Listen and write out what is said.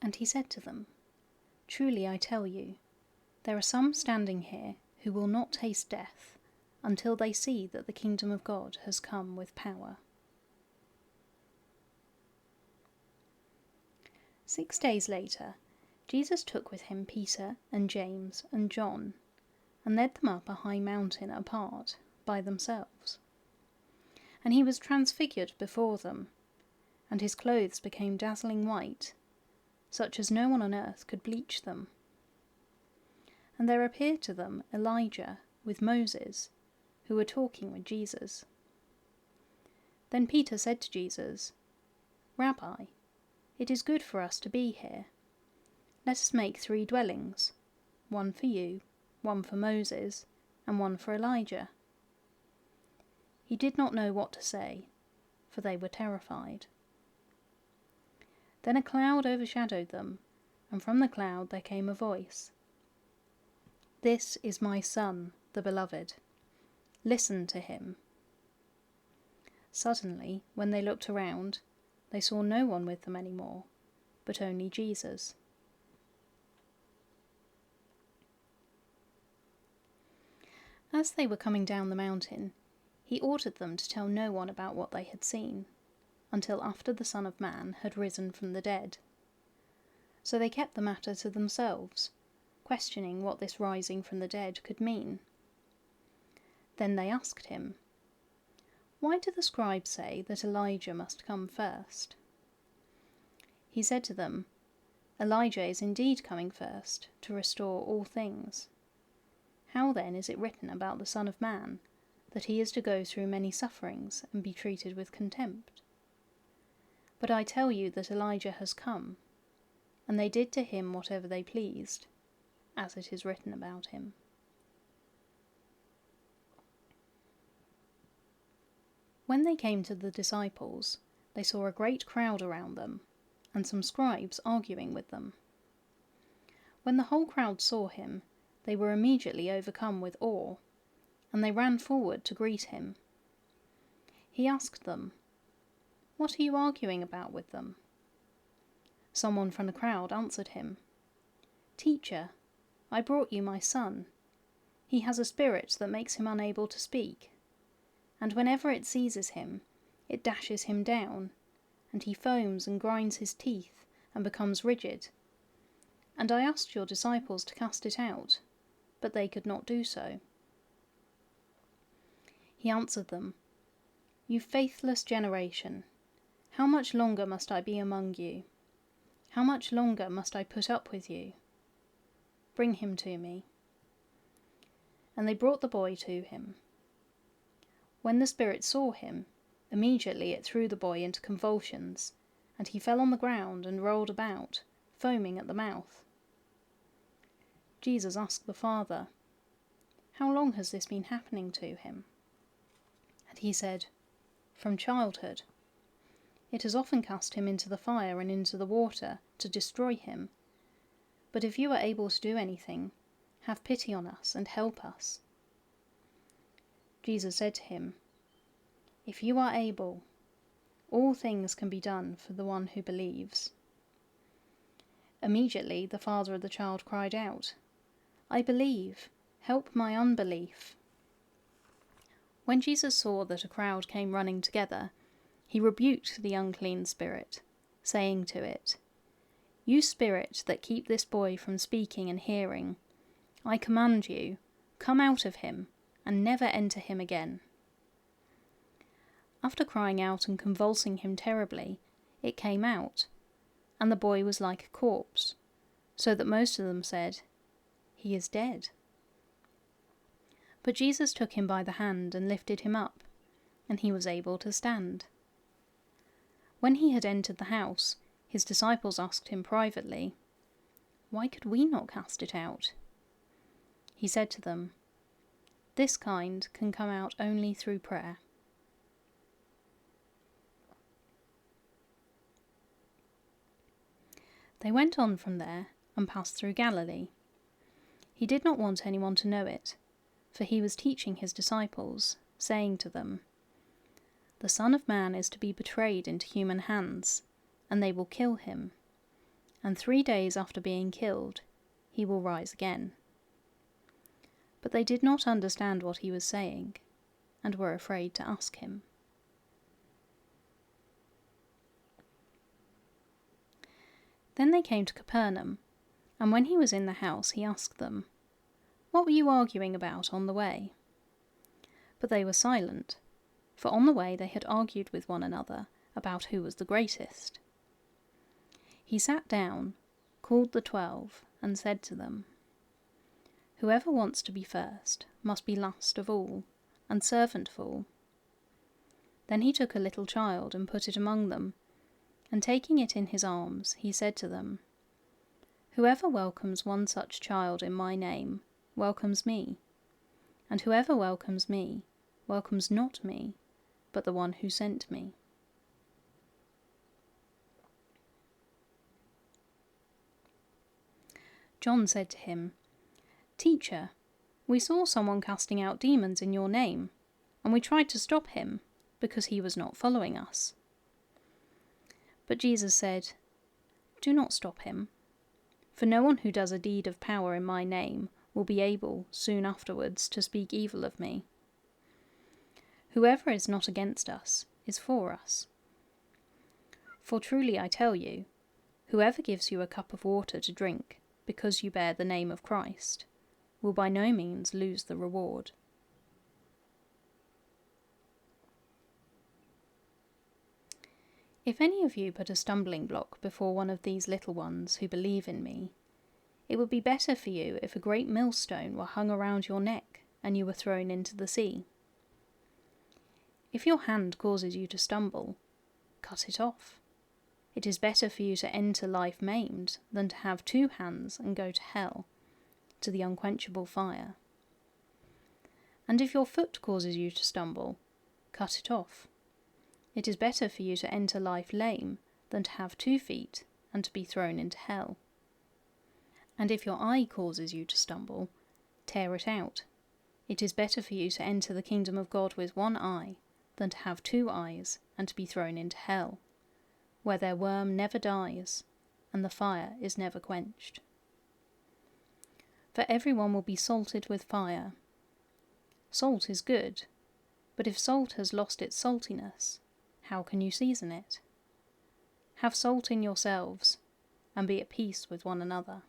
And he said to them, "Truly I tell you, there are some standing here who will not taste death until they see that the kingdom of God has come with power." 6 days later, Jesus took with him Peter and James and John, and led them up a high mountain apart, by themselves. And he was transfigured before them, and his clothes became dazzling white, such as no one on earth could bleach them. And there appeared to them Elijah with Moses, who were talking with Jesus. Then Peter said to Jesus, "Rabbi, it is good for us to be here. Let us make 3 dwellings, one for you, one for Moses, and one for Elijah." He did not know what to say, for they were terrified. Then a cloud overshadowed them, and from the cloud there came a voice. "This is my Son, the Beloved. Listen to him." Suddenly, when they looked around, they saw no one with them any more, but only Jesus. As they were coming down the mountain, he ordered them to tell no one about what they had seen, until after the Son of Man had risen from the dead. So they kept the matter to themselves, questioning what this rising from the dead could mean. Then they asked him, "Why do the scribes say that Elijah must come first?" He said to them, "Elijah is indeed coming first to restore all things. How then is it written about the Son of Man, that he is to go through many sufferings and be treated with contempt? But I tell you that Elijah has come, and they did to him whatever they pleased, as it is written about him." When they came to the disciples, they saw a great crowd around them, and some scribes arguing with them. When the whole crowd saw him, they were immediately overcome with awe, and they ran forward to greet him. He asked them, "What are you arguing about with them?" Someone from the crowd answered him, "Teacher, I brought you my son. He has a spirit that makes him unable to speak, and whenever it seizes him, it dashes him down, and he foams and grinds his teeth and becomes rigid. And I asked your disciples to cast it out, but they could not do so." He answered them, "You faithless generation, how much longer must I be among you? How much longer must I put up with you? Bring him to me." And they brought the boy to him. When the spirit saw him, immediately it threw the boy into convulsions, and he fell on the ground and rolled about, foaming at the mouth. Jesus asked the father, "How long has this been happening to him?" And he said, "From childhood. It has often cast him into the fire and into the water to destroy him. But if you are able to do anything, have pity on us and help us." Jesus said to him, "If you are able, all things can be done for the one who believes." Immediately the father of the child cried out, "I believe, help my unbelief." When Jesus saw that a crowd came running together, he rebuked the unclean spirit, saying to it, "You spirit that keep this boy from speaking and hearing, I command you, come out of him, and never enter him again." After crying out and convulsing him terribly, it came out, and the boy was like a corpse, so that most of them said, "He is dead." But Jesus took him by the hand and lifted him up, and he was able to stand. When he had entered the house, his disciples asked him privately, "Why could we not cast it out?" He said to them, "This kind can come out only through prayer." They went on from there and passed through Galilee. He did not want anyone to know it, for he was teaching his disciples, saying to them, "The Son of Man is to be betrayed into human hands, and they will kill him. and 3 days after being killed, he will rise again." But they did not understand what he was saying, and were afraid to ask him. Then they came to Capernaum, and when he was in the house he asked them, "What were you arguing about on the way?" But they were silent, for on the way they had argued with one another about who was the greatest. He sat down, called the 12, and said to them, "Whoever wants to be first must be last of all, and servant of all." Then he took a little child and put it among them, and taking it in his arms, he said to them, "Whoever welcomes one such child in my name welcomes me, and whoever welcomes me welcomes not me, but the one who sent me." John said to him, "Teacher, we saw someone casting out demons in your name, and we tried to stop him, because he was not following us." But Jesus said, "Do not stop him, for no one who does a deed of power in my name will be able soon afterwards to speak evil of me. Whoever is not against us is for us. For truly I tell you, whoever gives you a cup of water to drink because you bear the name of Christ will by no means lose the reward." If any of you put a stumbling block before one of these little ones who believe in me, it would be better for you if a great millstone were hung around your neck and you were thrown into the sea. If your hand causes you to stumble, cut it off. It is better for you to enter life maimed than to have 2 hands and go to hell, to the unquenchable fire. And if your foot causes you to stumble, cut it off. It is better for you to enter life lame than to have 2 feet and to be thrown into hell. And if your eye causes you to stumble, tear it out. It is better for you to enter the kingdom of God with 1 eye than to have 2 eyes and to be thrown into hell, where their worm never dies and the fire is never quenched. For everyone will be salted with fire. Salt is good, but if salt has lost its saltiness, how can you season it? Have salt in yourselves, and be at peace with one another."